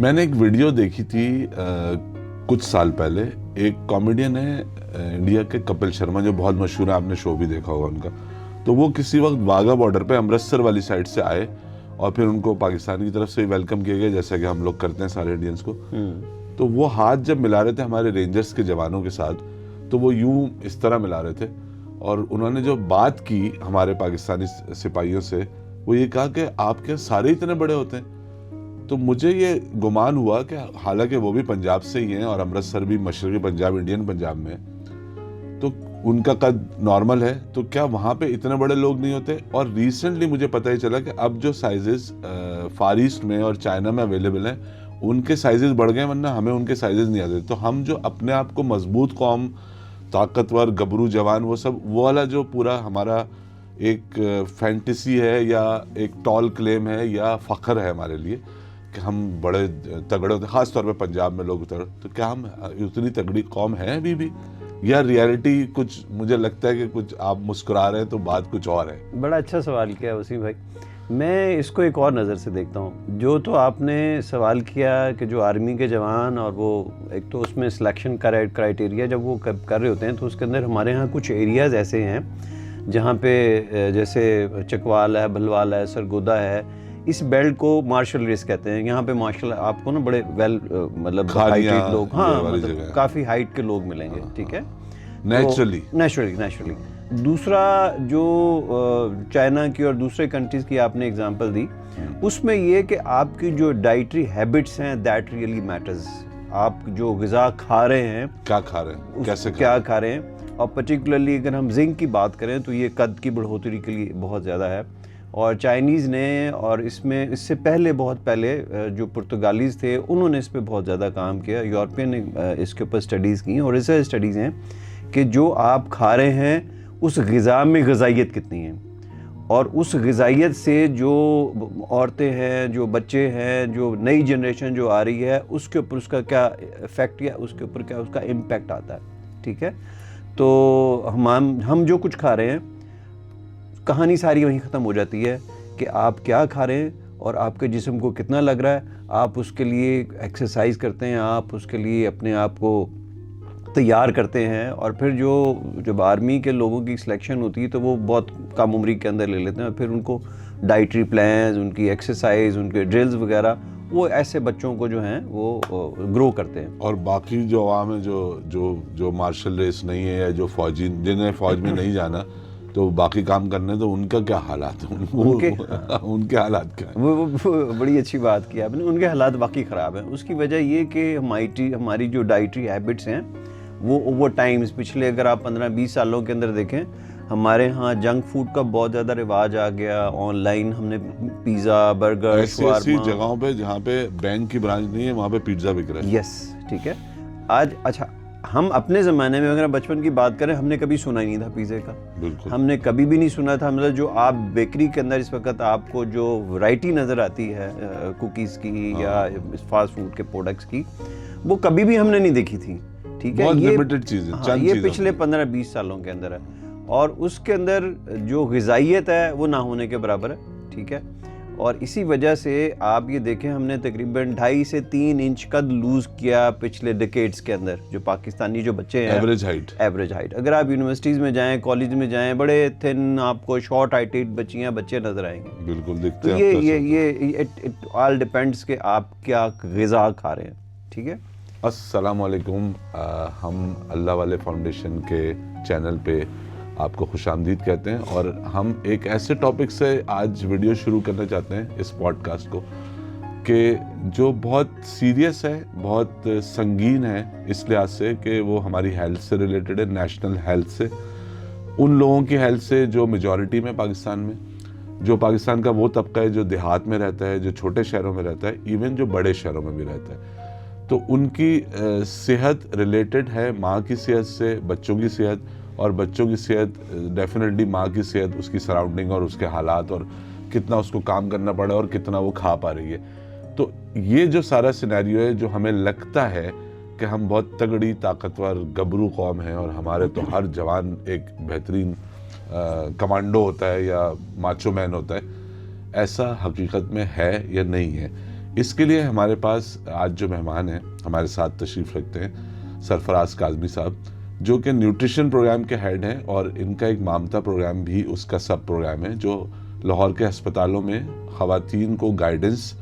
मैंने एक वीडियो देखी थी कुछ साल पहले। एक कॉमेडियन है इंडिया के, कपिल शर्मा, जो बहुत मशहूर है, आपने शो भी देखा होगा उनका। तो वो किसी वक्त वाघा बॉर्डर पे अमृतसर वाली साइड से आए और फिर उनको पाकिस्तान की तरफ से वेलकम किया गया, जैसा कि हम लोग करते हैं सारे इंडियंस को। तो वो हाथ जब मिला रहे थे हमारे रेंजर्स के जवानों के साथ, तो वो यूं इस तरह मिला रहे थे और उन्होंने जो बात की हमारे पाकिस्तानी सिपाहियों से, वो ये कहा कि आपके सारे इतने बड़े होते हैं। तो मुझे ये गुमान हुआ कि हालांकि वो भी पंजाब से ही हैं और अमृतसर भी मशरक़ी पंजाब, इंडियन पंजाब में, तो उनका कद नॉर्मल है, तो क्या वहाँ पे इतने बड़े लोग नहीं होते? और रिसेंटली मुझे पता ही चला कि अब जो साइजेस फार ईस्ट में और चाइना में अवेलेबल हैं, उनके साइजेस बढ़ गए, वरना हमें उनके साइजेस नहीं आते। तो हम जो अपने आप को मजबूत कौम, ताकतवर गबरू जवान, वो सब, वो वाला जो पूरा हमारा एक फैंटेसी है या एक टॉल क्लेम है या फ़ख्र है हमारे लिए कि हम बड़े तगड़े होते हैं, ख़ास तौर पे पंजाब में लोग तगड़े, तो क्या हम उतनी तगड़ी कौम है अभी भी, या रियलिटी कुछ, मुझे लगता है कि कुछ आप मुस्कुरा रहे हैं तो बात कुछ और है। बड़ा अच्छा सवाल किया वसीम भाई। मैं इसको एक और नज़र से देखता हूँ। जो तो आपने सवाल किया कि जो आर्मी के जवान, और वो एक तो उसमें सिलेक्शन क्राइटेरिया जब वो कर रहे होते हैं, तो उसके अंदर हमारे यहाँ कुछ एरियाज़ ऐसे हैं जहाँ पे जैसे चकवाल है, भलवाल है, सरगोदा है, इस बेल्ट को मार्शल रेस कहते हैं। यहाँ पे मार्शल आपको ना बड़े मतलब हाइटेड लोग, हाँ, मतलब काफ़ी हाइट के लोग मिलेंगे, ठीक है, नेचुरली। दूसरा जो चाइना की और दूसरे कंट्रीज़ की आपने एग्जांपल दी, उसमें ये कि आपकी जो डाइटरी हैबिट्स हैं, दैट रियली मैटर्स। आप जो ग़िज़ा खा रहे हैं, क्या खा रहे हैं, कैसे क्या खा रहे हैं, और पर्टिकुलरली अगर हम जिंक की बात करें तो ये कद की बढ़ोतरी के लिए बहुत ज़्यादा है। और चाइनीज़ ने, और इसमें इससे पहले, बहुत पहले जो पुर्तगालीज़ थे, उन्होंने इस पर बहुत ज़्यादा काम किया। यूरोपियन ने इसके ऊपर स्टडीज़ की और रिसर्च स्टडीज़ हैं कि जो आप खा रहे हैं उस ग़िज़ा में ग़िज़ाइयत कितनी है, और उस ग़िज़ाइयत से जो औरतें हैं, जो बच्चे हैं, जो नई जनरेशन जो आ रही है, उसके ऊपर उसका क्या इफ़ेक्ट या उसके ऊपर क्या उसका इम्पेक्ट आता है, ठीक है। तो हम जो कुछ खा रहे हैं, कहानी सारी वहीं ख़त्म हो जाती है कि आप क्या खा रहे हैं और आपके जिस्म को कितना लग रहा है। आप उसके लिए एक्सरसाइज करते हैं, आप उसके लिए अपने आप को तैयार करते हैं, और फिर जब आर्मी के लोगों की सिलेक्शन होती है तो वो बहुत कम उम्र के अंदर ले लेते हैं, और फिर उनको डाइटरी प्लान्स, उनकी एक्सरसाइज, उनके ड्रिल्स वगैरह, वो ऐसे बच्चों को जो हैं वो ग्रो करते हैं। और बाकी जो आवाम है जो मार्शल रेस नहीं है, या जो फौजी, जिन्हें फौज में नहीं जाना, तो बाकी काम करने, तो उनका क्या हालात है? उनके हालात क्या है? वो बड़ी अच्छी बात की आपने। उनके हालात वाकई ख़राब हैं। उसकी वजह ये कि हमारी जो डाइटरी हैबिट्स हैं वो ओवर टाइम्स, पिछले अगर आप 15-20 सालों के अंदर देखें, हमारे यहाँ जंक फूड का बहुत ज़्यादा रिवाज आ गया। ऑनलाइन हमने पिज़्ज़ा, बर्गर, ऐसी जगहों पे जहाँ पे बैंक की ब्रांच नहीं है, वहाँ पे पिज़्ज़ा बिक रहा है। यस, ठीक है। आज अच्छा, हम अपने ज़माने में अगर बचपन की बात करें, हमने कभी सुना ही नहीं था पिज़्ज़े का। बिल्कुल, हमने कभी भी नहीं सुना था। मतलब जो आप बेकरी के अंदर इस वक्त आपको जो वैरायटी नज़र आती है कुकीज़ की या फास्ट फूड के प्रोडक्ट्स की, वो कभी भी हमने नहीं देखी थी, ठीक है। ये लिमिटेड चीज़ें, हाँ, ये पिछले 15-20 सालों के अंदर है, और उसके अंदर जो ग़िज़ाइयत है वो ना होने के बराबर है, ठीक है। और इसी वजह से आप ये देखें, हमने तकरीबन 2.5 से 3 इंच कद लूज़ किया पिछले डिकेड्स के अंदर। जो पाकिस्तानी जो बच्चे हैं, एवरेज हाइट, अगर आप यूनिवर्सिटीज़ में जाएं, कॉलेज में जाएं, बड़े थिन आपको शॉर्ट हाइटेड बच्चे नज़र आएंगे। बिल्कुल दिखते हैं। तो इट ऑल डिपेंड्स कि आप क्या ग़िज़ा खा रहे हैं, ठीक है। अस्सलाम वालेकुम। हम अल्लाह वाले फाउंडेशन के चैनल पे आपको खुशामदीद कहते हैं, और हम एक ऐसे टॉपिक से आज वीडियो शुरू करना चाहते हैं, इस पॉडकास्ट को, कि जो बहुत सीरियस है, बहुत संगीन है, इस लिहाज से कि वो हमारी हेल्थ से रिलेटेड है, नेशनल हेल्थ से, उन लोगों की हेल्थ से जो मेजॉरिटी में पाकिस्तान में, जो पाकिस्तान का वो तबका है जो देहात में रहता है, जो छोटे शहरों में रहता है, इवन जो बड़े शहरों में भी रहता है। तो उनकी सेहत रिलेटेड है माँ की सेहत से, बच्चों की सेहत, और बच्चों की सेहत डेफिनेटली माँ की सेहत, उसकी सराउंडिंग और उसके हालात, और कितना उसको काम करना पड़ा और कितना वो खा पा रही है। तो ये जो सारा सिनेरियो है, जो हमें लगता है कि हम बहुत तगड़ी, ताकतवर, गबरू कौम हैं, और हमारे तो हर जवान एक बेहतरीन कमांडो होता है या माचो मैन होता है, ऐसा हकीकत में है या नहीं है? इसके लिए हमारे पास आज जो मेहमान हैं हमारे साथ तशरीफ़ रखते हैं सरफराज काज़मी साहब, जो कि न्यूट्रिशन प्रोग्राम के हेड हैं, और इनका एक ममता प्रोग्राम भी उसका सब प्रोग्राम है जो लाहौर के अस्पतालों में ख़वातीन को गाइडेंस,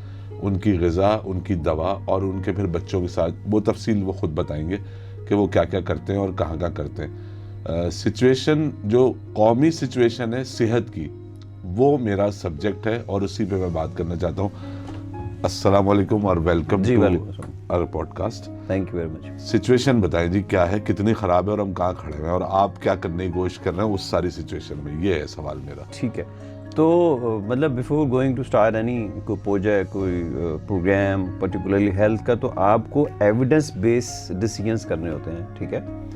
उनकी ग़िज़ा, उनकी दवा और उनके फिर बच्चों के साथ, वो तफसील वो ख़ुद बताएंगे कि वो क्या क्या करते हैं और कहाँ कहाँ करते हैं। सिचुएशन जो कौमी सिचुएशन है सेहत की, वो मेरा सब्जेक्ट है और उसी पे मैं बात करना चाहता हूँ। अस्सलाम वालेकुम और welcome to our podcast. Thank you very much. Situation बताएं जी, क्या है, कितनी ख़राब है और हम कहाँ खड़े हैं और आप क्या करने की कोशिश कर रहे हैं उस सारी सिचुएशन में, ये है सवाल मेरा। ठीक है, तो मतलब before going to start any कोई प्रोजेक्ट, कोई प्रोग्राम पर्टिकुलरली हेल्थ का, तो आपको एविडेंस बेस्ड डिसीजंस करने होते हैं, ठीक है।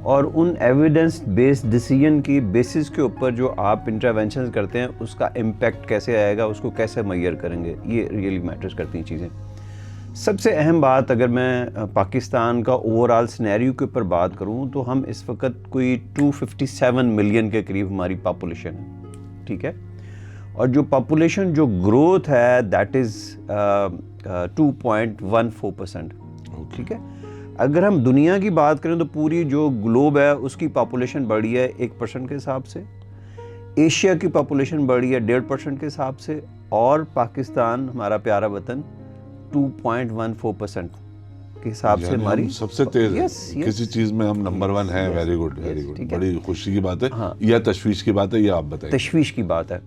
और उन एविडेंस बेस्ड डिसीजन की बेसिस के ऊपर जो आप इंटरवेंशन करते हैं उसका इम्पैक्ट कैसे आएगा, उसको कैसे मेजर करेंगे, ये रियली मैटर्स करती हैं चीज़ें। सबसे अहम बात, अगर मैं पाकिस्तान का ओवरऑल सिनेरियो के ऊपर बात करूं, तो हम इस वक्त कोई 257 मिलियन के करीब हमारी पॉपुलेशन है, ठीक है। और जो पॉपुलेशन जो ग्रोथ है दैट इज़ 2.14%, ठीक है। अगर हम दुनिया की बात करें तो पूरी जो ग्लोब है उसकी पॉपुलेशन बढ़ी है 1% के हिसाब से, एशिया की पॉपुलेशन बढ़ी है 1.5% के हिसाब से, और पाकिस्तान हमारा प्यारा वतन 2.14% के हिसाब से हमारी सबसे तेज है। yes. किसी चीज में हम नंबर 1 हैं। Very good, very good. बड़ी खुशी की बात है। हाँ। या तशवीश की बात है, ये आप बताइए। तशवीश की बात है।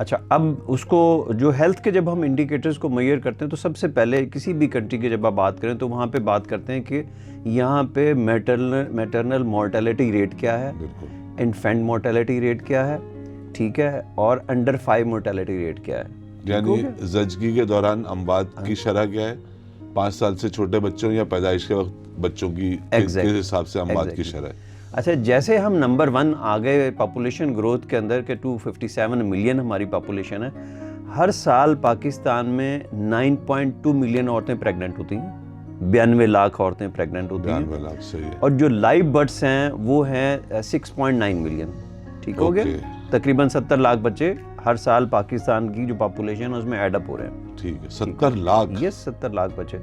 अच्छा, अब उसको जो हेल्थ के जब हम इंडिकेटर्स को मेजर करते हैं तो सबसे पहले किसी भी कंट्री की जब आप बात करें तो वहाँ पे बात करते हैं कि यहाँ पे मैटरनल मोर्टेलिटी रेट क्या है, इन्फेंट मोर्टेलिटी रेट क्या है, ठीक है, और अंडर 5 मोर्टेलिटी रेट क्या है। यानी ज़चगी के दौरान अमवात की शरह क्या है, 5 साल से छोटे बच्चों या पैदाइश के वक्त बच्चों की किस हिसाब से अमवात की शरह है। अच्छा, जैसे हम नंबर 1 आ गए पॉपुलेशन ग्रोथ के अंदर के 257 मिलियन हमारी पॉपुलेशन है, हर साल पाकिस्तान में 9.2 मिलियन औरतें प्रेग्नेंट होती हैं, 92 लाख औरतें प्रेग्नेंट होती हैं। 92 लाख, सही है। और जो लाइव बर्थ्स हैं वो हैं 6.9 मिलियन, ठीक हो गया। तकरीबन 70 लाख बच्चे हर साल पाकिस्तान की जो पॉपुलेशन है उसमें एडअप हो रहे हैं, ठीक है। 70 लाख, यस, 70 लाख बच्चे।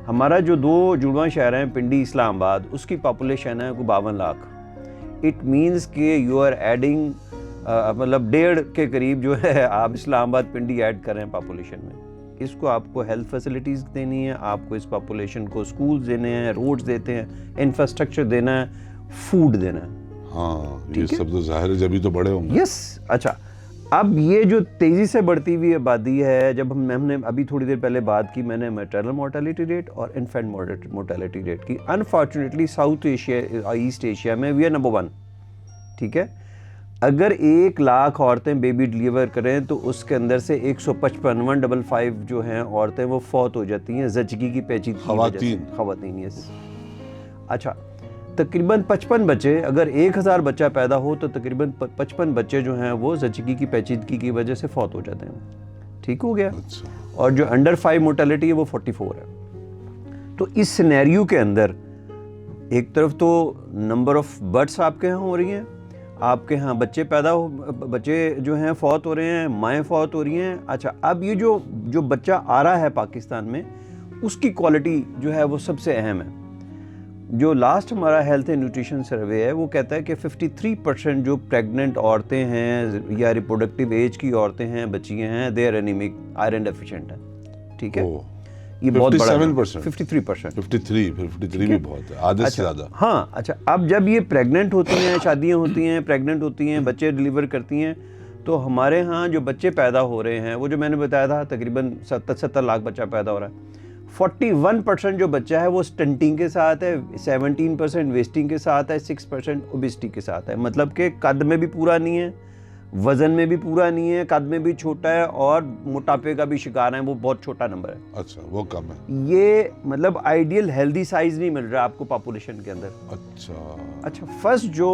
हमारा जो 2 जुड़वा शहर हैं पिंडी इस्लामाबाद, उसकी पॉपुलेशन है 52 लाख। इट मीन्स कि यू आर एडिंग मतलब 1.5 के करीब जो है आप इस्लामाबाद पिंडी ऐड कर रहे हैं पॉपुलेशन में। इसको आपको हेल्थ फैसिलिटीज़ देनी है, आपको इस पॉपुलेशन को स्कूल्स देने हैं, रोड्स देते हैं, इंफ्रास्ट्रक्चर देना है, फूड देना है। हाँ, ये सब तो जाहिर है, जब ही तो बड़े होंगे। यस। अच्छा, अब ये जो तेज़ी से बढ़ती हुई आबादी है, जब हमने अभी थोड़ी देर पहले बात की, मैंने मैटरनल मोर्टेलिटी रेट और इन्फेंट मोर्टेलिटी रेट की। Unfortunately south Asia, east Asia में वी आर नंबर 1, ठीक है। अगर 1 लाख औरतें बेबी डिलीवर करें तो उसके अंदर से 155 जो हैं औरतें वो फौत हो जाती हैं ज़चगी की पेचीदगी, ख़वातीन। यस। अच्छा, तकरीबन 55 बच्चे, अगर 1000 बच्चा पैदा हो तो तकरीबन 55 बच्चे जो हैं वो ज़चगी की पेचीदगी की वजह से फौत हो जाते हैं, ठीक हो गया। अच्छा। और जो अंडर 5 मोर्टेलिटी है वो 44 है। तो इस सिनेरियो के अंदर एक तरफ तो नंबर ऑफ बर्थ्स आपके यहाँ हो रही हैं, आपके यहाँ बच्चे जो हैं फौत हो रहे हैं, माएँ फौत हो रही हैं। अच्छा, अब ये जो बच्चा आ रहा है पाकिस्तान में, उसकी क्वालिटी जो है वो सबसे अहम है। जो लास्ट हमारा हेल्थ एंड न्यूट्रिशन सर्वे है वो कहता है कि 53% जो प्रेग्नेंट औरतें हैं या रिप्रोडक्टिव एज की औरतें हैं, बच्चियाँ हैं, they are anaemic, iron deficient है, ठीक है। ये बहुत बड़ा 53%। 53 भी बहुत है, आधे से ज़्यादा। हाँ। अच्छा, अब जब ये प्रेग्नेंट होती हैं, शादियाँ होती हैं, प्रेग्नेंट होती हैं, बच्चे डिलीवर करती हैं, तो हमारे यहाँ जो बच्चे पैदा हो रहे हैं वो जो मैंने बताया था तकरीबन 70 लाख बच्चा पैदा हो रहा है। 41% जो बच्चा है वो स्टंटिंग के साथ है, 17% वेस्टिंग के साथ है, 6% ओबेसिटी के साथ है। मतलब कि कद में भी पूरा नहीं है, वजन में भी पूरा नहीं है, कद में भी छोटा है, और मोटापे का भी शिकार है, वो बहुत छोटा नंबर है। अच्छा, वो कम है। ये मतलब आइडियल हेल्दी साइज नहीं मिल रहा आपको पॉपुलेशन के अंदर। अच्छा, फर्स्ट जो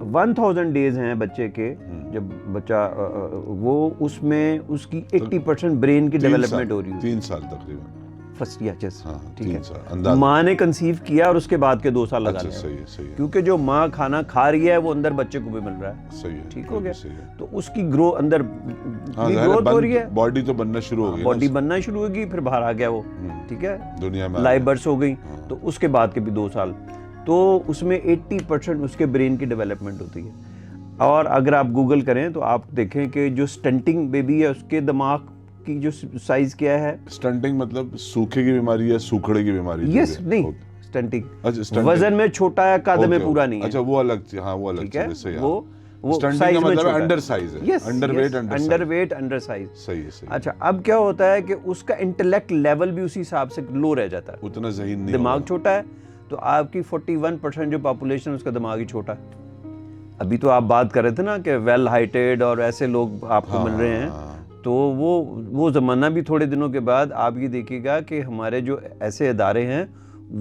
1000 डेज हैं बच्चे के, जब बच्चा वो उसमें उसकी 80% ब्रेन की डेवलपमेंट हो रही है। 3 साल तकरीबन। फर्स्ट ईयर जस्ट, हाँ, ठीक 3 है। साल अंदाज़ा। माँ ने कंसीव किया और उसके बाद के 2 साल लगा अच्छा, लिया, सही है, सही है, क्योंकि जो माँ खाना खा रही है वो अंदर बच्चे को भी मिल रहा है, सही है, ठीक हो गया। सही है। तो उसकी ग्रो अंदर हाँ, ग्रोथ हो रही है, बॉडी तो बनना शुरू हो गई, बॉडी बनना शुरू होगी, फिर बाहर आ गया वो, ठीक है, दुनिया में लाइव बर्ड्स हो गई। तो उसके बाद के भी 2 साल, तो उसमें 80% उसके ब्रेन की डेवलपमेंट होती है। और अगर आप गूगल करें तो आप देखें कि जो स्टंटिंग बेबी है उसके दिमाग की जो साइज क्या है। स्टंटिंग मतलब सूखे की बीमारी है, सूखड़े की बीमारी? यस, नहीं, स्टंटिंग अच्छा, स्टंटिंग वजन में छोटा है, कद में पूरा नहीं है। अच्छा, वो अलग चीज, हाँ, वो अलग ठीक है, चीज है, सही है। वो स्टंटिंग साइज का में मतलब छोटा है, अंडर साइज है, yes, underweight, underweight, under size, सही है, सही है। अच्छा, अब क्या होता है कि उसका इंटेलेक्ट लेवल भी उसी हिसाब से लो रह जाता है, उतना ज़हीन नहीं दिमाग होगा। छोटा है, तो आपकी 41% जो पॉपुलेशन उसका दिमाग ही छोटा है। अभी तो आप बात कर रहे थे ना कि वेल हाइटेड और ऐसे लोग आपको मिल रहे हैं, तो वो ज़माना भी थोड़े दिनों के बाद आप ये देखिएगा कि हमारे जो ऐसे इदारे हैं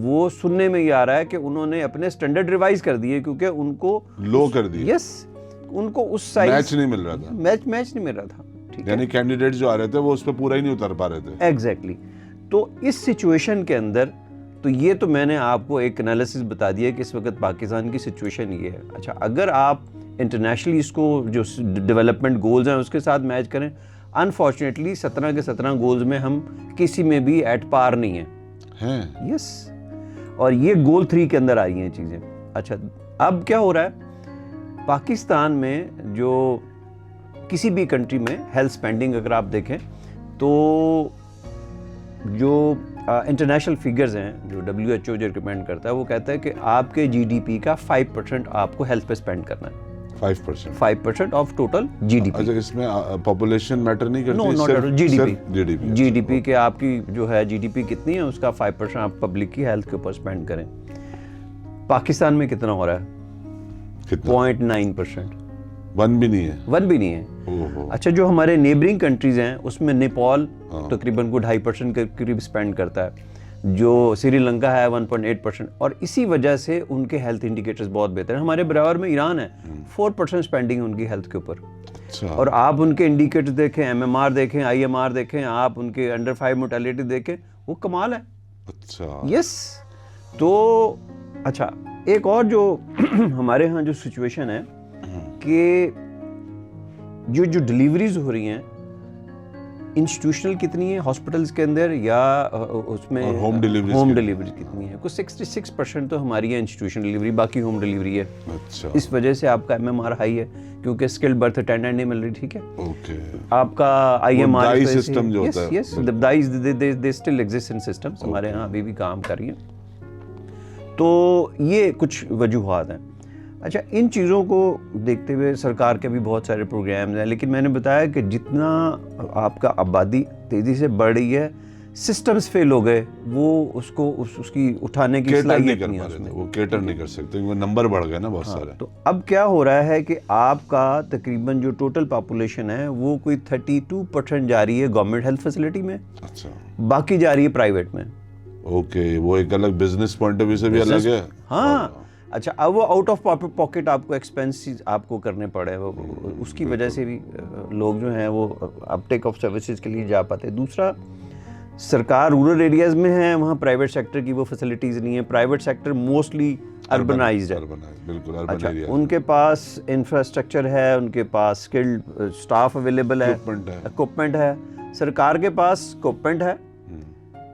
वो सुनने में ये आ रहा है कि उन्होंने अपने स्टैंडर्ड रिवाइज कर दिए, क्योंकि उनको लो कर दिए, यस, उनको उस साइज मैच नहीं मिल रहा था, मैच नहीं मिल रहा था, ठीक है, यानी कैंडिडेट्स जो आ रहे थे वो उस पर पूरा ही नहीं उतर पा रहे थे। एग्जैक्टली। तो इस सिचुएशन के अंदर, तो ये तो मैंने आपको एक एनालिसिस बता दिया कि इस वक्त पाकिस्तान की सिचुएशन ये है। अच्छा, अगर आप इंटरनेशनली इसको जो डेवलपमेंट गोल्स हैं उसके साथ मैच करें, अनफॉर्चुनेटली 17 के 17 गोल्स में हम किसी में भी एट पार नहीं हैं। यस, और ये गोल 3 के अंदर आ रही हैं चीज़ें। अच्छा, अब क्या हो रहा है पाकिस्तान में, जो किसी भी कंट्री में हेल्थ स्पेंडिंग अगर आप देखें तो जो इंटरनेशनल फिगर्स हैं, जो WHO जो रिकमेंड करता है, वो कहता है कि आपके GDP का 5% आपको हेल्थ पे स्पेंड करना है। 5% ऑफ टोटल GDP। अच्छा, इसमें पॉपुलेशन मैटर नहीं करती? No, not at all, GDP। GDP के आपकी जो है GDP कितनी है उसका 5% आप पब्लिक की हेल्थ के ऊपर स्पेंड करें। पाकिस्तान में कितना हो रहा है? 0.9%। 1 भी नहीं है? 1 भी नहीं है। ओहो। अच्छा, जो हमारे नेबरिंग कंट्रीज हैं उसमें नेपाल तकरीबन को 2.5% के करीब स्पेंड करता है, जो श्रीलंका है 1.8%, और इसी वजह से उनके हेल्थ इंडिकेटर्स बहुत बेहतर हैं। हमारे बराबर में ईरान है, 4% स्पेंडिंग उनकी हेल्थ के ऊपर। अच्छा। और आप उनके इंडिकेटर्स देखें, MMR देखें, IMR देखें, आप उनके अंडर 5 मोर्टेलिटी देखें, वो कमाल है। अच्छा, यस। तो अच्छा, एक और जो हमारे यहाँ जो सिचुएशन है कि जो डिलीवरीज हो रही हैं इंस्टीट्यूशनल कितनी है हॉस्पिटल्स के अंदर, या उसमें होम डिलीवरी कितनी है? कुछ 66% तो हमारी है इंस्टीट्यूशनल डिलीवरी, बाकी होम डिलीवरी है। अच्छा। इस वजह से आपका MMR हाई है, क्योंकि स्किल्ड बर्थ अटेंडेंट नहीं मिल रही, ठीक है। ओके। आपका IMR दाई सिस्टम जो होता है, yes, Dai they still exist in systems, हमारे यहाँ अभी भी काम कर रही हैं। तो ये कुछ वजूहात हैं। अच्छा, इन चीज़ों को देखते हुए सरकार के भी बहुत सारे प्रोग्राम्स हैं, लेकिन मैंने बताया कि जितना आपका आबादी तेज़ी से बढ़ रही है, सिस्टम्स फेल हो गए, वो उसको उसकी उठाने की सलाहियत नहीं है उसमें, वो केटर नहीं कर सकते, वो नंबर बढ़ गए ना बहुत सारे। तो अब क्या हो रहा है कि आपका तकरीबन जो टोटल पॉपुलेशन है वो कोई 32% जा रही है गवर्नमेंट हेल्थ फैसिलिटी में, अच्छा, बाकी जा रही है प्राइवेट में। ओके, वो एक अलग बिजनेस पॉइंट ऑफ व्यू से भी अलग है। हाँ, अच्छा, अब वो आउट ऑफ पॉकेट आपको एक्सपेंसेस आपको करने पड़े, उसकी वजह से भी लोग जो हैं वो अपटेक ऑफ सर्विसेज के लिए जा पाते हैं। दूसरा, सरकार रूरल एरियाज में है, वहाँ प्राइवेट सेक्टर की वो फैसिलिटीज़ नहीं है। प्राइवेट सेक्टर मोस्टली अर्बनाइज्ड है, बिल्कुल अर्बन अच्छा, एरिया। उनके पास इंफ्रास्ट्रक्चर है, उनके पास स्किल्ड स्टाफ अवेलेबल है, इक्विपमेंट है। सरकार के पास इक्विपमेंट है,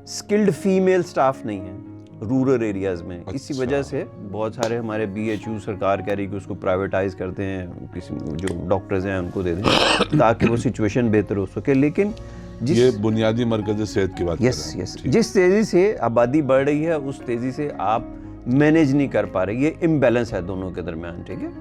स्किल्ड फीमेल स्टाफ नहीं है रूरल एरियाज में। अच्छा। इसी वजह से बहुत सारे हमारे BHU सरकार कह रही कि उसको प्राइवेटाइज करते हैं, किसी जो डॉक्टर्स हैं उनको दे दें ताकि वो सिचुएशन बेहतर हो सके। लेकिन ये बुनियादी मरकज़ सेहत की बात यस, जिस तेज़ी से आबादी बढ़ रही है उस तेज़ी से आप मैनेज नहीं कर पा रहे, ये इम्बैलेंस है दोनों के दरमियान, ठीक है।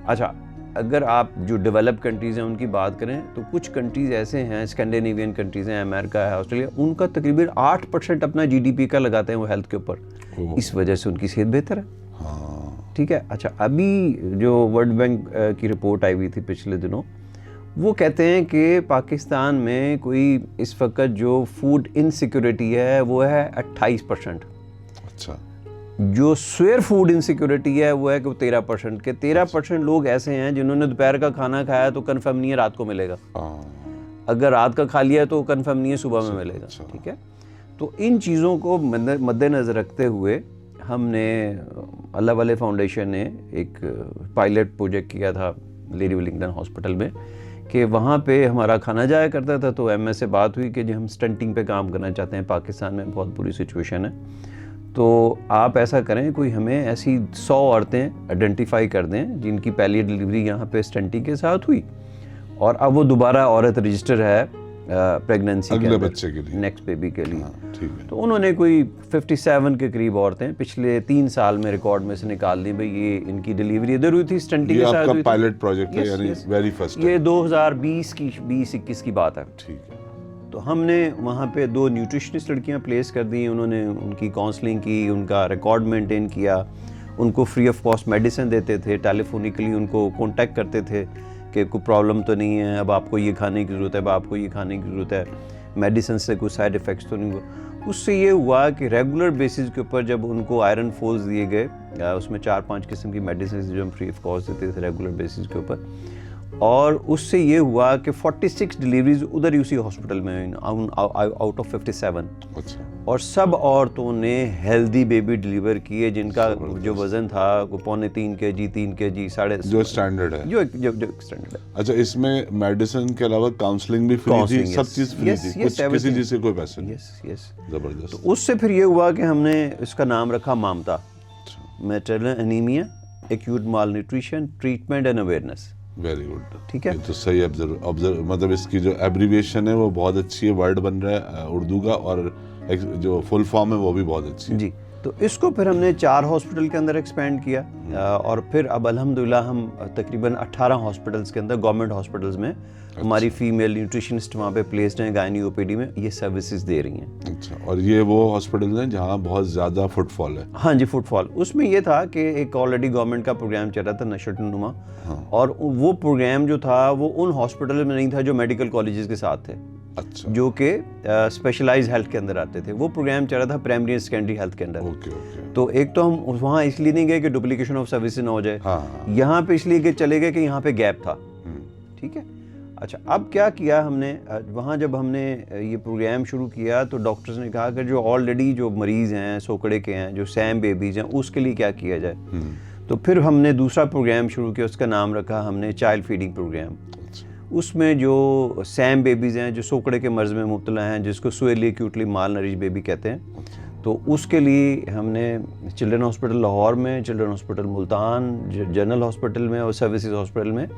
अच्छा, अगर आप जो डेवलप कंट्रीज़ हैं उनकी बात करें तो कुछ कंट्रीज़ ऐसे हैं, स्कैंडिनेवियन कंट्रीज़ हैं, अमेरिका है, ऑस्ट्रेलिया, उनका तकरीबन 8% अपना GDP का लगाते हैं वो हेल्थ के ऊपर। इस वजह से उनकी सेहत बेहतर है। हाँ। ठीक है। अच्छा, अभी जो वर्ल्ड बैंक की रिपोर्ट आई हुई थी पिछले दिनों, वो कहते हैं कि पाकिस्तान में कोई इस वक्त जो फूड इनसिक्योरिटी है वो है 28%। अच्छा। जो स्वेयर फूड इनसिक्योरिटी है वो है कि 13% के 13% लोग ऐसे हैं जिन्होंने दोपहर का खाना खाया तो कन्फर्म नहीं है रात को मिलेगा, अगर रात का खा लिया तो कन्फर्म नहीं है सुबह में मिलेगा। ठीक है। तो इन चीज़ों को मद्देनज़र रखते हुए हमने अल्लाह वाले फाउंडेशन ने एक पायलट प्रोजेक्ट किया था लेडी विलिंगटन हॉस्पिटल में कि वहाँ पे हमारा खाना जाया करता था। तो एमएस से बात हुई कि जो हम स्टंटिंग पे काम करना चाहते हैं, पाकिस्तान में बहुत बुरी सिचुएशन है, तो आप ऐसा करें कोई हमें ऐसी 100 औरतें आइडेंटिफाई कर दें जिनकी पहली डिलीवरी यहाँ पे स्टंटिंग के साथ हुई और अब वो दोबारा औरत रजिस्टर है प्रेगनेंसी अगले बच्चे के लिए, नेक्स्ट बेबी के लिए। ठीक है। तो उन्होंने कोई 57 के करीब औरतें पिछले 3 साल में रिकॉर्ड में से निकाल दी। भाई ये इनकी डिलीवरी इधर हुई थी, स्टंटिंग ये के साथ आपका हुई थी। पायलट प्रोजेक्ट है, यानी वेरी फर्स्ट ये 2020-21 की बात है। ठीक है। तो हमने वहाँ पे 2 न्यूट्रिशनिस्ट लड़कियाँ प्लेस कर दी। उन्होंने उनकी काउंसलिंग की, उनका रिकॉर्ड मेंटेन किया, उनको फ्री ऑफ कॉस्ट मेडिसिन देते थे, टेलीफोनिकली उनको कांटेक्ट करते थे कि कोई प्रॉब्लम तो नहीं है, अब आपको ये खाने की ज़रूरत है, अब आपको ये खाने की ज़रूरत है, मेडिसिन से कोई साइड इफ़ेक्ट्स तो नहीं हुआ। उससे ये हुआ कि रेगुलर बेसिस के ऊपर जब उनको आयरन फोल्स दिए गए, उसमें 4-5 किस्म की मेडिसिन जो हम फ्री ऑफ कॉस्ट देते थे रेगुलर बेसिस के ऊपर, और उससे ये हुआ कि 46 डिलीवरीज उधर ही उसी हॉस्पिटल में हुई, आउट ऑफ 57। अच्छा। और सब औरतों ने हेल्दी बेबी डिलीवर किए जिनका जो वजन था वो 2.25 kg, 3 kg, साढ़े जो स्टैंडर्ड है, जो स्टैंडर्ड है। अच्छा, इसमें मेडिसिन के अलावा काउंसलिंग भी फ्री थी, Counselling, सब yes. चीज फ्री Yes, थी, yes, कुछ किसी everything. चीज से कोई पैसे नहीं। यस जबरदस्त। तो उससे फिर ये हुआ कि हमने इसका नाम रखा Mamata, maternal anaemia, acute malnutrition treatment and awareness. Very good. ठीक है। ये तो सही ऑब्जर्व मतलब इसकी जो एब्रीविएशन है वो बहुत अच्छी है, वर्ड बन रहा है उर्दू का, और जो फुल फॉर्म है वो भी बहुत अच्छी है। जी। तो इसको फिर हमने 4 हॉस्पिटल के अंदर एक्सपेंड किया और फिर अब अल्हम्दुलिल्लाह हम तकरीबन 18 हॉस्पिटल्स के अंदर, गवर्नमेंट हॉस्पिटल्स में हमारी फीमेल न्यूट्रिशनिस्ट वहाँ पे प्लेस्ड हैं, गायनी ओपीडी में ये सर्विसेज दे रही हैं। अच्छा, और ये वो हॉस्पिटल हैं जहाँ बहुत ज़्यादा फुटफॉल है? हाँ जी, फुटफॉल। उसमें ये था कि एक ऑलरेडी गवर्नमेंट का प्रोग्राम चल रहा था नशोनुमा, और वो प्रोग्राम जो था वो उन हॉस्पिटल में नहीं था जो मेडिकल कॉलेजेस के साथ थे, अच्छा, जो कि स्पेशलाइज हेल्थ के अंदर आते थे। वो प्रोग्राम चल रहा था प्राइमरी एंड सेकेंडरी हेल्थ के अंदर। Okay okay. तो एक तो हम वहाँ इसलिए नहीं गए कि डुप्लीकेशन ऑफ सर्विस ना हो जाए, हाँ। यहाँ पे इसलिए कि चले गए कि यहाँ पे गैप था। ठीक है। अच्छा, अब क्या किया हमने वहाँ, जब हमने ये प्रोग्राम शुरू किया तो डॉक्टर्स ने कहा कि जो ऑलरेडी जो मरीज़ हैं सोकड़े के हैं, जो सैम बेबीज़ हैं, उसके लिए क्या किया जाए। तो फिर हमने दूसरा प्रोग्राम शुरू किया, उसका नाम रखा हमने चाइल्ड फीडिंग प्रोग्राम। उसमें जो सैम बेबीज़ हैं, जो सोकड़े के मर्ज़ में मुब्तला हैं, जिसको सुएली एक्यूटली माल नरिश बेबी कहते हैं, तो उसके लिए हमने चिल्ड्रन हॉस्पिटल लाहौर में, children hospital Multan, general hospital में और सर्विसेज हॉस्पिटल में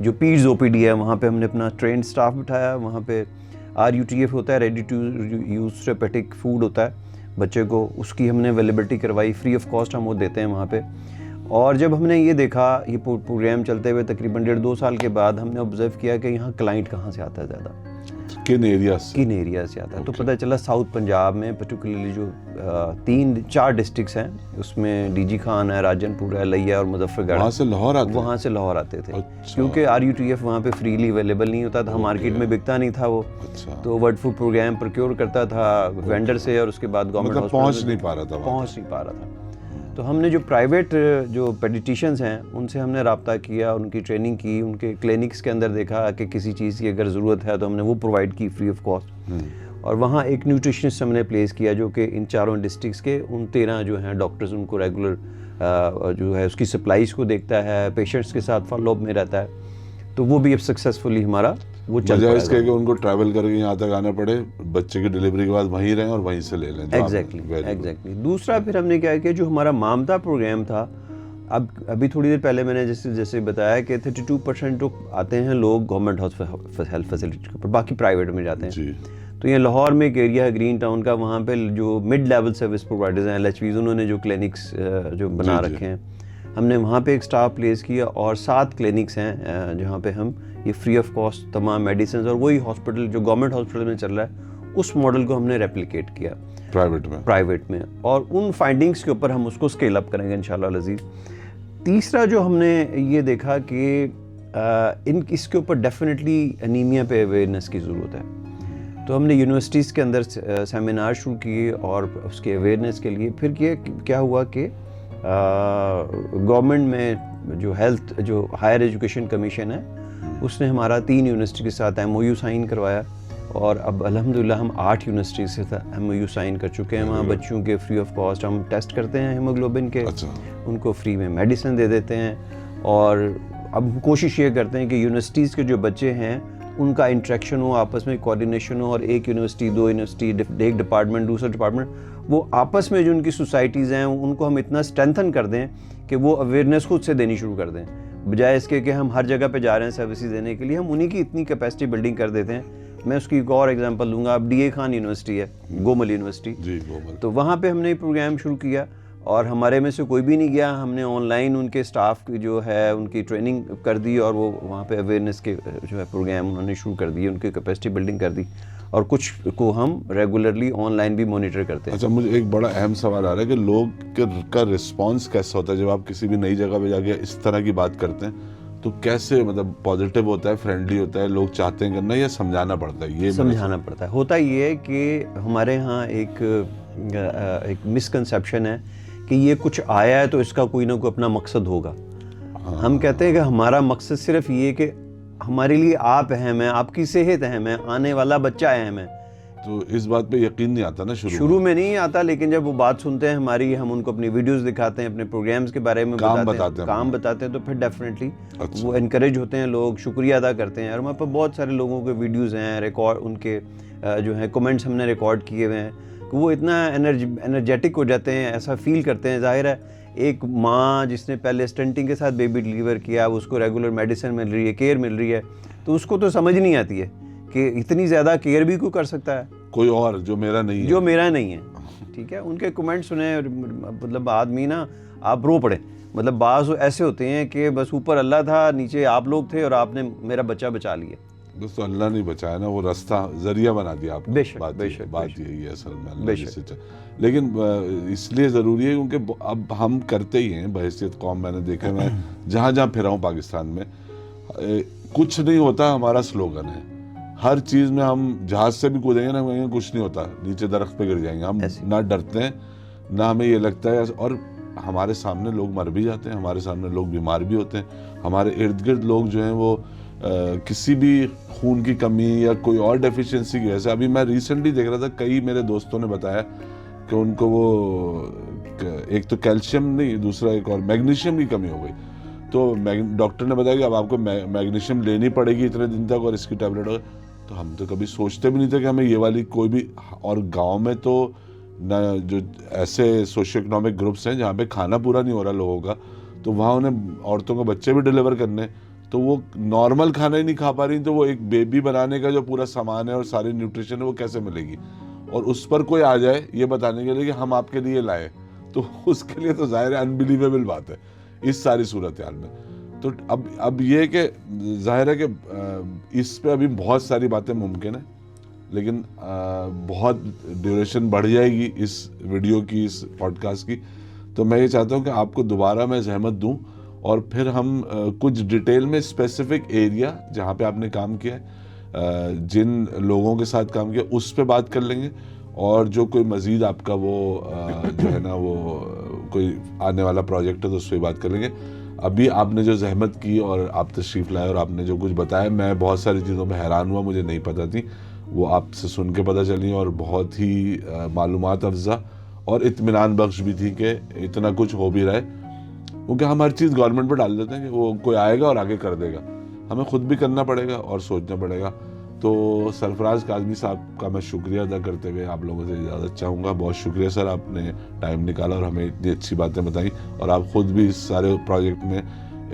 जो पीड्स ओपीडी है वहाँ पे हमने अपना ट्रेंड स्टाफ बिठाया। वहाँ पे RUTF होता है, ready to use therapeutic food होता है बच्चे को, उसकी हमने अवेलेबिलिटी करवाई, फ्री ऑफ कॉस्ट हम वो देते हैं वहाँ पे। और जब हमने ये देखा, ये प्रोग्राम चलते हुए तकरीबन 1.5-2 साल के बाद हमने ऑब्जर्व किया कि यहाँ क्लाइंट कहाँ से आता है ज़्यादा, किन एरिया से आता है। तो पता चला साउथ पंजाब में पर्टिकुलरली जो 3-4 डिस्ट्रिक्ट्स हैं, उसमें DG खान है, राजनपुर है, लिया और मुजफ्फरगढ़, वहाँ से लाहौर आते थे। अच्छा। क्योंकि RUTF वहाँ पे फ्रीली अवेलेबल नहीं होता था, मार्केट में बिकता नहीं था वो। अच्छा। तो वर्ड फूड प्रोग्राम प्रोक्योर करता था वेंडर से, और उसके बाद गवर्नमेंट मतलब पहुँच नहीं पा रहा था। तो हमने जो प्राइवेट जो पेडिटिशियंस हैं उनसे हमने रब्ता किया, उनकी ट्रेनिंग की, उनके क्लिनिक्स के अंदर देखा कि किसी चीज़ की अगर ज़रूरत है तो हमने वो प्रोवाइड की फ्री ऑफ कॉस्ट। और वहाँ एक न्यूट्रिशनिस्ट हमने प्लेस किया जो कि इन 4 डिस्ट्रिक्ट्स के उन 13 जो हैं डॉक्टर्स, उनको रेगुलर जो है उसकी सप्लाईज़ को देखता है, पेशेंट्स के साथ फॉलोअप में रहता है। तो वो भी अब सक्सेसफुली हमारा वो चल रहा है। इसके कि उनको ट्रैवल करके यहाँ तक आना पड़े, बच्चे की डिलीवरी के बाद वहीं रहें और वहीं से ले लें। एग्जैक्टली। दूसरा फिर हमने क्या किया, जो हमारा ममता प्रोग्राम था, अब अभी थोड़ी देर पहले मैंने जैसे बताया कि 32% तो आते हैं लोग गवर्नमेंट हेल्थ फैसिलिटी के ऊपर, बाकी प्राइवेट में जाते हैं जी। तो ये लाहौर में एक एरिया है ग्रीन टाउन का, वहाँ पे जो मिड लेवल सर्विस प्रोवाइडर्स हैं, LHVs, उन्होंने जो क्लिनिक्स जो बना रखे हैं, हमने वहाँ पे एक स्टाफ प्लेस किया, और 7 क्लिनिक्स हैं जहाँ पे हम ये फ्री ऑफ कॉस्ट तमाम मेडिसिन, और वही हॉस्पिटल जो गवर्नमेंट हॉस्पिटल में चल रहा है उस मॉडल को हमने रेप्लिकेट किया प्राइवेट में, और उन फाइंडिंग्स के ऊपर हम उसको स्केल अप करेंगे इंशाल्लाह अज़ीज़। तीसरा जो हमने ये देखा कि इसके ऊपर डेफिनेटली एनीमिया पे अवेयरनेस की ज़रूरत है। तो हमने यूनिवर्सिटीज़ के अंदर सेमिनार शुरू किए और उसके अवेयरनेस के लिए फिर क्या हुआ कि गवर्नमेंट में जो हायर एजुकेशन कमीशन है उसने हमारा 3 यूनिवर्सिटी के साथ MOU साइन करवाया, और अब अल्हम्दुलिल्लाह हम 8 यूनिवर्सिटी से MOU साइन कर चुके हैं। वहाँ बच्चों के फ्री ऑफ कॉस्ट हम टेस्ट करते हैं हीमोग्लोबिन के, अच्छा। उनको फ्री में मेडिसिन दे देते हैं। और अब कोशिश ये करते हैं कि यूनिवर्सिटीज़ के जो बच्चे हैं उनका इंटरेक्शन हो, आपस में कोऑर्डिनेशन हो, और एक यूनिवर्सिटी, 2 यूनिवर्सिटी, एक डिपार्टमेंट, दूसरा डिपार्टमेंट, वो आपस में जो उनकी सोसाइटीज़ हैं उनको हम इतना स्ट्रेंथन कर दें कि वो अवेयरनेस खुद से देनी शुरू कर दें, बजाय इसके कि हम हर जगह पे जा रहे हैं सर्विसेज देने के लिए। हम उन्हीं की इतनी कैपेसिटी बिल्डिंग कर देते हैं। मैं उसकी एक और एग्जांपल लूँगा। अब DA खान यूनिवर्सिटी है, गोमल यूनिवर्सिटी जी, गोमल। तो वहाँ पे हमने प्रोग्राम शुरू किया और हमारे में से कोई भी नहीं गया। हमने ऑनलाइन उनके स्टाफ की जो है उनकी ट्रेनिंग कर दी और वो वहाँ पे अवेयरनेस के जो है प्रोग्राम उन्होंने शुरू कर दिए, उनकी कैपेसिटी बिल्डिंग कर दी, और कुछ को हम रेगुलरली ऑनलाइन भी मॉनिटर करते हैं। अच्छा, मुझे एक बड़ा अहम सवाल आ रहा है कि लोग का रिस्पांस कैसा होता है जब आप किसी भी नई जगह पे जाके इस तरह की बात करते हैं? तो कैसे, मतलब पॉजिटिव होता है, फ्रेंडली होता है, लोग चाहते हैं करना, या समझाना पड़ता है? ये समझाना पड़ता है। होता ये है कि हमारे यहाँ एक मिसकंसेप्शन है कि ये कुछ आया है तो इसका कोई ना कोई अपना मकसद होगा। हम कहते हैं कि हमारा मकसद सिर्फ ये कि हमारे लिए आप अहम हैं, आपकी सेहत अहम है, आने वाला बच्चा अहम है। तो इस बात पे यकीन नहीं आता ना शुरू में नहीं आता, लेकिन जब वो बात सुनते हैं हमारी, हम उनको अपनी वीडियोस दिखाते हैं, अपने प्रोग्राम्स के बारे में काम बताते हैं तो फिर डेफिनेटली अच्छा। वो इनकरेज होते हैं, लोग शुक्रिया अदा करते हैं। और हमारे पास बहुत सारे लोगों के वीडियोस हैं, रिकॉर्ड, उनके जो है कमेंट्स हमने रिकॉर्ड किए हुए हैं, कि वो इतना एनर्जेटिक हो जाते हैं, ऐसा फील करते हैं। जाहिर है एक माँ जिसने पहले स्टंटिंग के साथ बेबी डिलीवर किया, उसको रेगुलर मेडिसिन मिल रही है, केयर मिल रही है, तो उसको तो समझ नहीं आती है कि इतनी ज़्यादा केयर भी कोई कर सकता है, कोई और जो मेरा नहीं है। ठीक है। उनके कमेंट सुने, मतलब आदमी ना आप रो पड़े। मतलब बाज़ ऐसे होते हैं कि बस ऊपर अल्लाह था, नीचे आप लोग थे और आपने मेरा बच्चा बचा लिया। दोस्तों, अल्लाह नहीं बचाया ना, वो रास्ता जरिया बना दिया आपको। बेशक, बात यही है असल में, अल्लाह बेशक। से। लेकिन इसलिए ज़रूरी है क्योंकि अब हम करते ही हैं बहैसियत कौम। मैंने देखा, मैं जहाँ जहाँ फिरा हूँ पाकिस्तान में, कुछ नहीं होता हमारा स्लोगन है। हर चीज़ में हम जहाज से भी कूदेंगे ना, कहेंगे कुछ नहीं होता, नीचे दरख्त पे गिर जाएंगे। हम ना डरते हैं, ना हमें ये लगता है। और हमारे सामने लोग मर भी जाते हैं, हमारे सामने लोग बीमार भी होते हैं। हमारे इर्द गिर्द लोग जो हैं वो किसी भी खून की कमी या कोई और डेफिशिएंसी की वजह से, अभी मैं रिसेंटली देख रहा था, कई मेरे दोस्तों ने बताया कि उनको वो एक तो कैल्शियम नहीं, दूसरा एक और मैग्नीशियम की कमी हो गई। तो डॉक्टर ने बताया कि अब आपको मैग्नीशियम लेनी पड़ेगी इतने दिन तक, और इसकी टैबलेट हो। तो हम तो कभी सोचते भी नहीं थे कि हमें ये वाली कोई भी। और गांव में तो ना, जो ऐसे सोशियो इकोनॉमिक ग्रुप्स हैं जहाँ पे खाना पूरा नहीं हो रहा लोगों का, तो वहाँ उन्हें औरतों को बच्चे भी डिलीवर करने, तो वो नॉर्मल खाना ही नहीं खा पा रही, तो वो एक बेबी बनाने का जो पूरा सामान है और सारी न्यूट्रिशन है वो कैसे मिलेगी? और उस पर कोई आ जाए ये बताने के लिए कि हम आपके लिए लाए, तो उसके लिए तो जाहिर है अनबिलीवेबल बात है इस सारी सूरत हाल में। तो अब ये कि जाहिर है कि इस पे अभी बहुत सारी बातें मुमकिन है, लेकिन बहुत ड्यूरेशन बढ़ जाएगी इस वीडियो की, इस पॉडकास्ट की। तो मैं ये चाहता हूँ कि आपको दोबारा मैं जहमत दूँ और फिर हम कुछ डिटेल में स्पेसिफिक एरिया जहाँ पे आपने काम किया है, जिन लोगों के साथ काम किया, उस पे बात कर लेंगे। और जो कोई मज़ीद आपका वो जो है ना, वो कोई आने वाला प्रोजेक्ट है तो उस पर बात कर लेंगे। अभी आपने जो जहमत की और आप तशरीफ़ लाए और आपने जो कुछ बताया, मैं बहुत सारी चीज़ों में हैरान हुआ, मुझे नहीं पता थी, वो आपसे सुन के पता चली, और बहुत ही मालूमात अफ़ज़ा और इत्मीनान बख्श भी थी कि इतना कुछ हो भी रहा है। क्योंकि हम हर चीज़ गवर्नमेंट पर डाल देते हैं कि वो कोई आएगा और आगे कर देगा, हमें ख़ुद भी करना पड़ेगा और सोचना पड़ेगा। तो सरफराज काज़मी साहब का मैं शुक्रिया अदा करते हुए आप लोगों से इजाज़त चाहूँगा। बहुत शुक्रिया सर, आपने टाइम निकाला और हमें इतनी अच्छी बातें बताई, और आप ख़ुद भी इस सारे प्रोजेक्ट में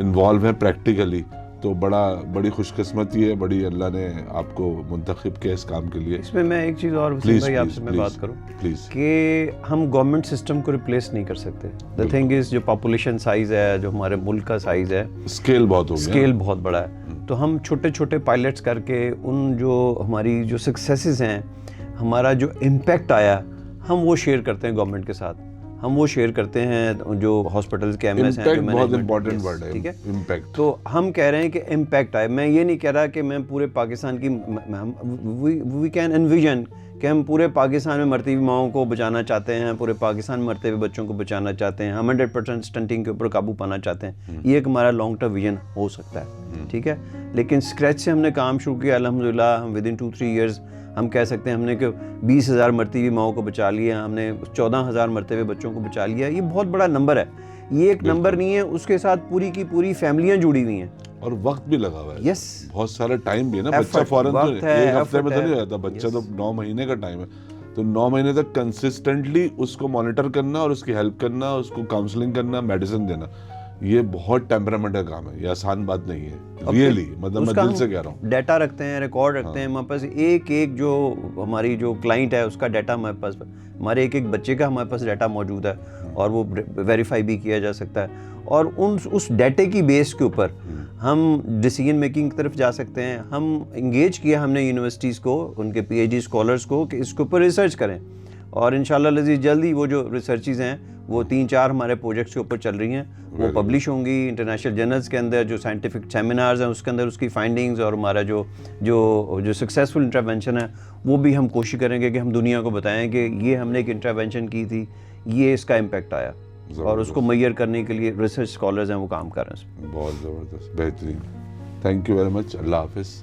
इन्वॉल्व हैं प्रैक्टिकली, तो बड़ी खुशकिस्मती है, बड़ी अल्लाह ने आपको मुंतखब किया इस काम के लिए। इसमें मैं एक चीज़ और भाई आपसे मैं बात करूं प्लीज़, कि हम गवर्नमेंट सिस्टम को रिप्लेस नहीं कर सकते। द थिंग इज़, जो पॉपुलेशन साइज़ है, जो हमारे मुल्क का साइज़ है, स्केल बहुत हो गया, स्केल बहुत बड़ा है। तो हम छोटे छोटे पायलट्स करके उन जो हमारी जो सक्सेसेस हैं, हमारा जो इम्पैक्ट आया, हम वो शेयर करते हैं गवर्नमेंट के साथ। हम वो शेयर करते हैं जो हॉस्पिटल्स के एमएस हैं, जो बहुत इंपॉर्टेंट वर्ड है, ठीक है, इम्पैक्ट। तो हम कह रहे हैं कि इम्पैक्ट आए। मैं ये नहीं कह रहा कि मैं पूरे पाकिस्तान की, वी कैन एनविजन कि हम पूरे पाकिस्तान में मरती हुई माओं को बचाना चाहते हैं, पूरे पाकिस्तान में मरते हुए बच्चों को बचाना चाहते हैं, हम 100% स्टंटिंग के ऊपर काबू पाना चाहते हैं, ये एक हमारा लॉन्ग टर्म विजन हो सकता है, ठीक है। लेकिन स्क्रैच से हमने काम शुरू किया, अल्हम्दुलिल्लाह हम विद इन 2-3 ईयर्स हम कह सकते हैं हमने कि 20,000 मरती हुई माओं को बचा लिया, हमने 14,000 मरते हुए बच्चों को बचा लिया। ये बहुत बड़ा नंबर है, ये एक नंबर नहीं है, उसके साथ पूरी की पूरी फैमिलियाँ जुड़ी हुई हैं और वक्त भी लगा हुआ है। Yes. बहुत सारा टाइम भी है ना, Effort, बच्चा फौरन तो वक्त है, एक हफ्ते में तो effort नहीं है। रहता, बच्चा तो 9 महीने का टाइम है, तो 9 महीने तक कंसिस्टेंटली उसको मॉनिटर करना और उसकी हेल्प करना, उसको काउंसलिंग करना, मेडिसिन देना, ये बहुत टेम्परामेंट का काम है, ये आसान बात नहीं है रियली, मतलब मैं दिल से कह रहा हूँ। डाटा रखते हैं, रिकॉर्ड रखते हैं हमारे पास, एक एक जो हमारी जो क्लाइंट है उसका डाटा हमारे पास, हमारे एक एक बच्चे का हमारे पास डाटा मौजूद है और वो वेरीफाई भी किया जा सकता है, और उस डाटे की बेस के ऊपर हम डिसीजन मेकिंग की तरफ जा सकते हैं। हम इंगेज किया हमने यूनिवर्सिटीज़ को, उनके PhD स्कॉलर्स को कि इसके ऊपर रिसर्च करें, और इंशाल्लाह लजीज जल्दी वो जो रिसर्चेज हैं वो 3-4 हमारे प्रोजेक्ट्स के ऊपर चल रही हैं, वो पब्लिश होंगी इंटरनेशनल जर्नल्स के अंदर, जो साइंटिफिक सेमिनार्स हैं उसके अंदर उसकी फाइंडिंग्स, और हमारा जो सक्सेसफुल इंटरवेंशन है वो भी हम कोशिश करेंगे कि हम दुनिया को बताएं कि ये हमने एक इंटरवेंशन की थी, ये इसका इम्पैक्ट आया, और उसको मैयर करने के लिए रिसर्च स्कॉलर्स हैं वो काम कर रहे हैं। बहुत ज़बरदस्त, बेहतरीन, थैंक यू वेरी मच, अल्लाह हाफिज़।